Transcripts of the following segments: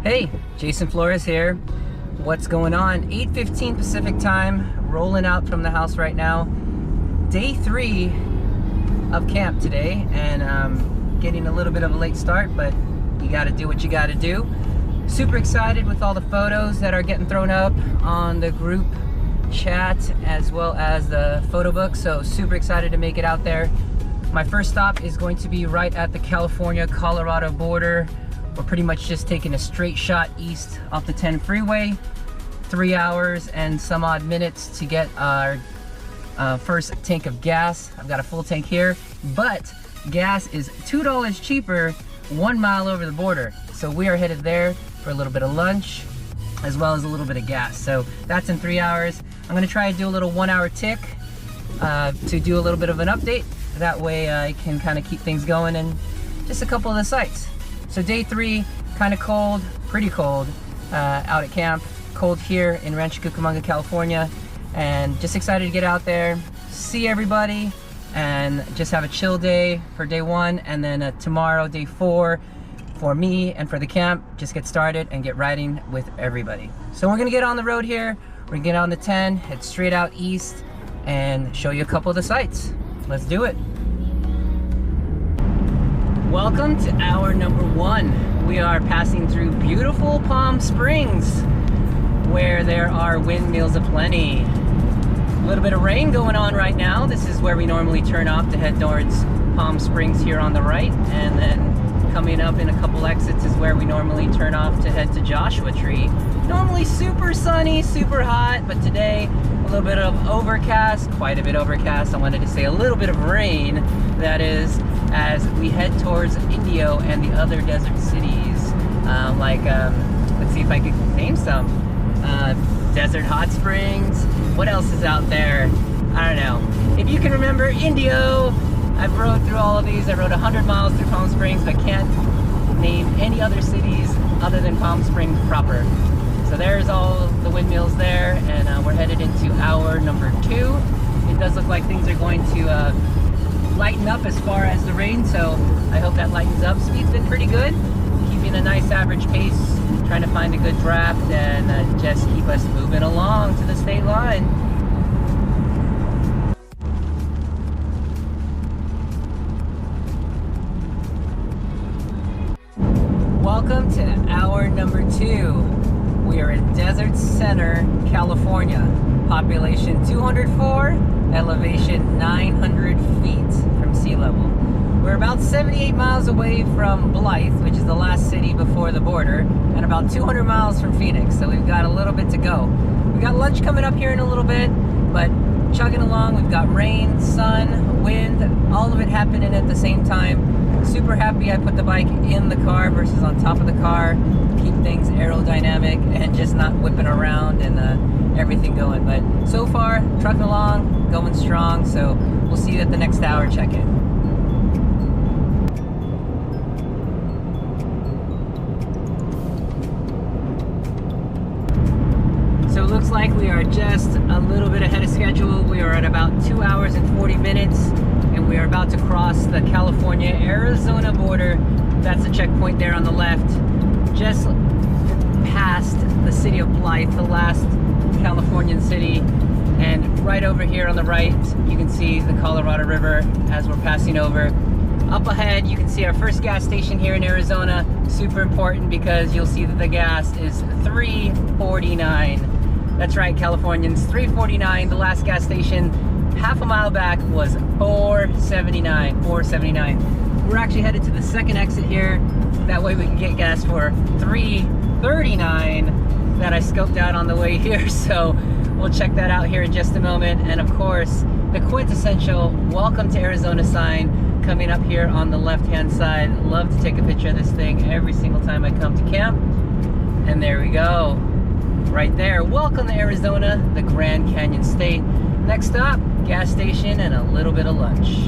Hey, Jason Flores here. What's going on? 8:15 Pacific time, rolling out from the house right now. Day 3 of camp today, and getting a little bit of a late start, but you gotta do what you gotta do. Super excited with all the photos that are getting thrown up on the group chat as well as the photo book, so super excited to make it out there. My first stop is going to be right at the California-Colorado border. We're pretty much just taking a straight shot east off the 10 freeway. 3 hours and some odd minutes to get our first tank of gas. I've got a full tank here, but gas is $2 cheaper 1 mile over the border. So we are headed there for a little bit of lunch as well as a little bit of gas. So that's in 3 hours. I'm gonna try to do a little 1 hour tick to do a little bit of an update. That way I can kind of keep things going and just a couple of the sites. So day 3, kind of cold, pretty cold out at camp. Cold here in Rancho Cucamonga, California. And just excited to get out there, see everybody, and just have a chill day for day 1. And then tomorrow, day 4, for me and for the camp, just get started and get riding with everybody. So we're gonna get on the road here. We're gonna get on the 10, head straight out east, and show you a couple of the sites. Let's do it. Welcome to hour number 1. We are passing through beautiful Palm Springs, where there are windmills aplenty. A little bit of rain going on right now. This is where we normally turn off to head towards Palm Springs here on the right, and then coming up in a couple exits is where we normally turn off to head to Joshua Tree. Normally super sunny, super hot, but today a little bit of overcast, quite a bit overcast. I wanted to say a little bit of rain, that is, as we head towards Indio and the other desert cities. Let's see if I can name some. Desert Hot Springs. What else is out there? I don't know. If you can remember Indio, I've rode through all of these. I rode 100 miles through Palm Springs, but can't name any other cities other than Palm Springs proper. So there's all the windmills there, and we're headed into hour number 2. It does look like things are going to lighten up as far as the rain, so I hope that lightens up. Speed's been pretty good, keeping a nice average pace, trying to find a good draft and just keep us moving along to the state line. Welcome to hour number 2. We are in Desert Center, California. Population 204, elevation 900 feet from sea level. We're about 78 miles away from Blythe, which is the last city before the border, and about 200 miles from Phoenix, so we've got a little bit to go. We've got lunch coming up here in a little bit, but chugging along. We've got rain, sun, wind, all of it happening at the same time. Super happy I put the bike in the car versus on top of the car. Keep things aerodynamic and just not whipping around and everything going. But so far, trucking along, going strong, so we'll see you at the next hour check-in. So it looks like we are just a little bit ahead of schedule. We are at about 2 hours and 40 minutes, and we are about to cross the California-Arizona border. That's the checkpoint there on the left, just past the city of Blythe, the last Californian city. And right over here on the right, you can see the Colorado River as we're passing over. Up ahead, you can see our first gas station here in Arizona. Super important because you'll see that the gas is $3.49. That's right, Californians, $3.49. The last gas station half a mile back was $4.79. We're actually headed to the second exit here. That way we can get gas for $3.39 that I scoped out on the way here. So we'll check that out here in just a moment. And of course, the quintessential welcome to Arizona sign coming up here on the left-hand side. Love to take a picture of this thing every single time I come to camp. And there we go. Right there. Welcome to Arizona, the Grand Canyon State. Next stop, gas station and a little bit of lunch.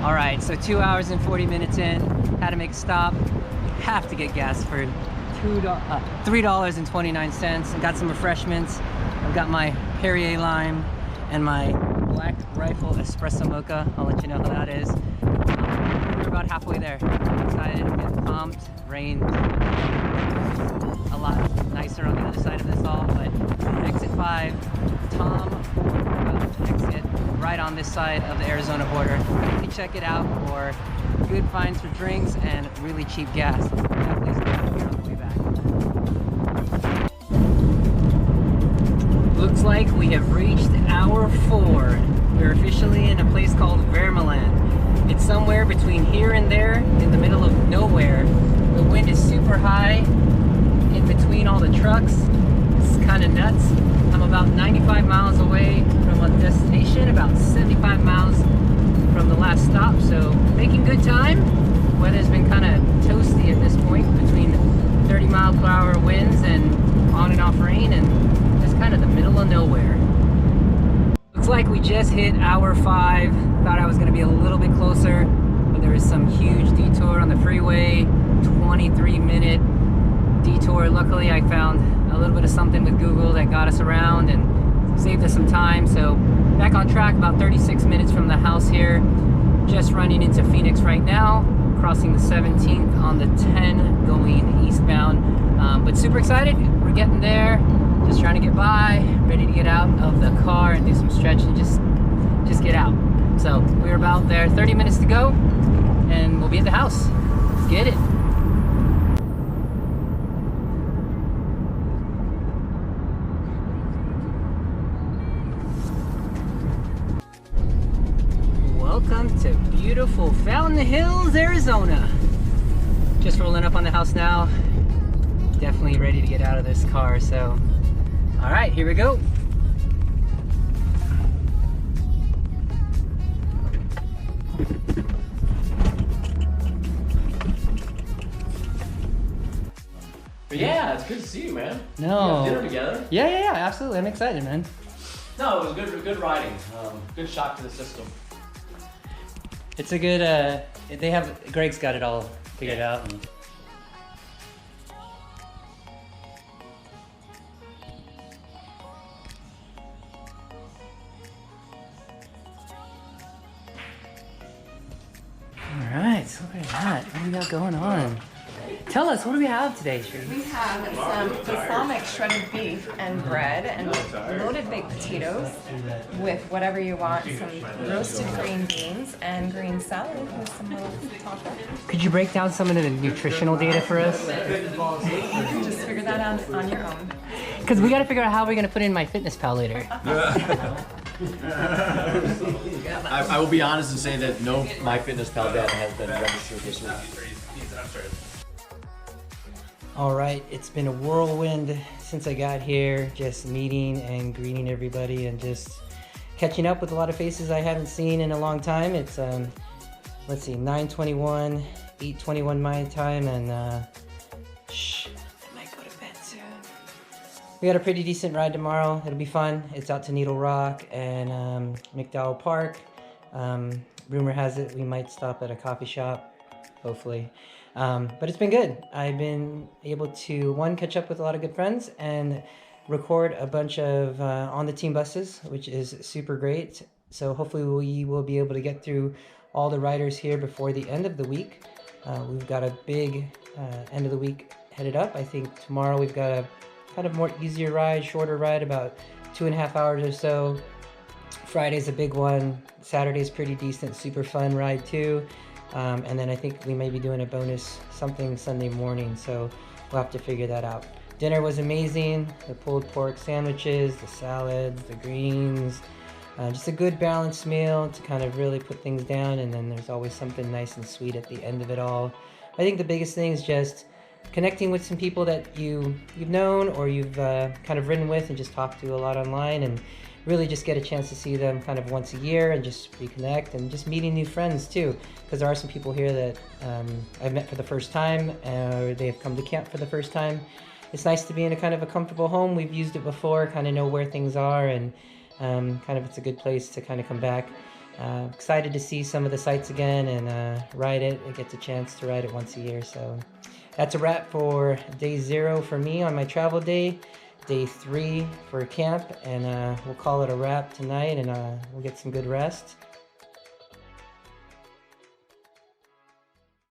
All right, so 2 hours and 40 minutes in, had to make a stop. Have to get gas for $3.29. I got some refreshments. I've got my Perrier lime and my black Rifle Espresso Mocha. I'll let you know how that is. We're about halfway there. I'm excited, I'm getting pumped. Rain a lot nicer on the other side of this all, but exit 5, Tom, exit right on this side of the Arizona border. You can check it out for good finds for drinks and really cheap gas. Definitely stop here on the way back. Looks like we have reached hour 4. We're officially in a place called Vermland. It's somewhere between here and there, in the middle of nowhere. The wind is super high in between all the trucks. It's kind of nuts. I'm about 95 miles away from a destination, about 75 miles from the last stop, so making good time. Weather's been kind of toasty at this point, between 30-mile-per-hour winds and on and off rain, and just kind of the middle of nowhere. Looks like we just hit hour 5. Thought I was going to be a little bit closer, but there was some huge detour on the freeway, 23-minute detour. Luckily, I found a little bit of something with Google that got us around and saved us some time. So back on track, about 36 minutes from the house here. Just running into Phoenix right now, crossing the 17th on the 10 going eastbound. But super excited. We're getting there. Just trying to get by, ready to get out of the car and do some stretching, just get out. So we're about there, 30 minutes to go, and we'll be at the house. Let's get it. Welcome to beautiful Fountain Hills, Arizona. Just rolling up on the house now. Definitely ready to get out of this car, so all right, here we go. Yeah, it's good to see you, man. No. We have dinner together. Yeah, absolutely. I'm excited, man. No, it was good riding. Good shock to the system. It's a good, Greg's got it all figured out. And all right, so look at that. What do we got going on? Tell us, what do we have today, Sheree? We have some balsamic shredded beef and bread and loaded baked potatoes with whatever you want, some roasted green beans and green salad with some little taco. Could you break down some of the nutritional data for us? You can just figure that out on your own. Because we got to figure out how we're going to put in my fitness pal later. I will be honest and say that no MyFitnessPal data has been registered this week. All right, it's been a whirlwind since I got here, just meeting and greeting everybody and just catching up with a lot of faces I haven't seen in a long time. It's, let's see, 9:21, 8:21 my time, and I might go to bed soon. We got a pretty decent ride tomorrow. It'll be fun. It's out to Needle Rock and McDowell Park. Rumor has it we might stop at a coffee shop, hopefully. But it's been good. I've been able to, one, catch up with a lot of good friends and record a bunch of on the team buses, which is super great. So hopefully we will be able to get through all the riders here before the end of the week. We've got a big end of the week headed up. I think tomorrow we've got a kind of more easier ride, shorter ride, about 2.5 hours or so. Friday's a big one. Saturday's pretty decent, super fun ride too. And then I think we may be doing a bonus something Sunday morning, so we'll have to figure that out. Dinner was amazing. The pulled pork sandwiches, the salads, the greens, just a good balanced meal to kind of really put things down, and then there's always something nice and sweet at the end of it all. I think the biggest thing is just connecting with some people that you've known or you've kind of ridden with and just talked to a lot online, and really just get a chance to see them kind of once a year and just reconnect, and just meeting new friends too, because there are some people here that I've met for the first time, or they have come to camp for the first time. It's nice to be in a kind of a comfortable home. We've used it before, kind of know where things are, and kind of it's a good place to kind of come back. Excited to see some of the sites again and ride it. It gets a chance to ride it once a year. So that's a wrap for day 0 for me on my travel day. day 3 for camp, and we'll call it a wrap tonight, and we'll get some good rest.